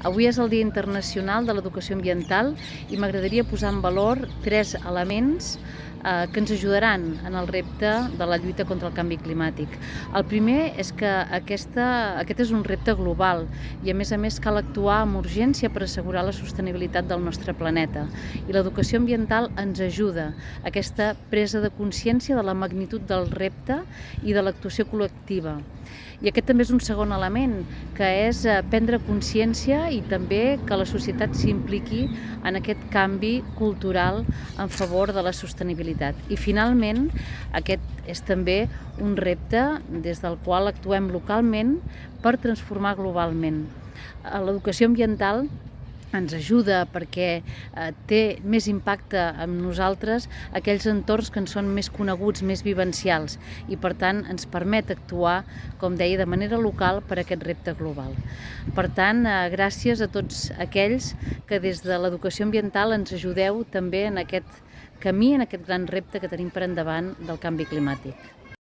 Avui és el Dia Internacional de l'Educació Ambiental i m'agradaria posar en valor 3 elements que ens ajudaran en el repte de la lluita contra el canvi climàtic. El primer és que aquest és un repte global i a més cal actuar amb urgència per assegurar la sostenibilitat del nostre planeta. I l'educació ambiental ens ajuda a aquesta presa de consciència de la magnitud del repte i de l'actuació col·lectiva. I aquest també és un segon element, que és prendre consciència i també que la societat s'impliqui en aquest canvi cultural en favor de la sostenibilitat. I finalment, aquest és també un repte des del qual actuem localment per transformar globalment. L'educació ambiental ens ajuda perquè té més impacte en nosaltres aquells entorns que ens són més coneguts, més vivencials i per tant ens permet actuar, com deia, de manera local per a aquest repte global. Per tant, gràcies a tots aquells que des de l'educació ambiental ens ajudeu també en aquest camí, en aquest gran repte que tenim per endavant del canvi climàtic.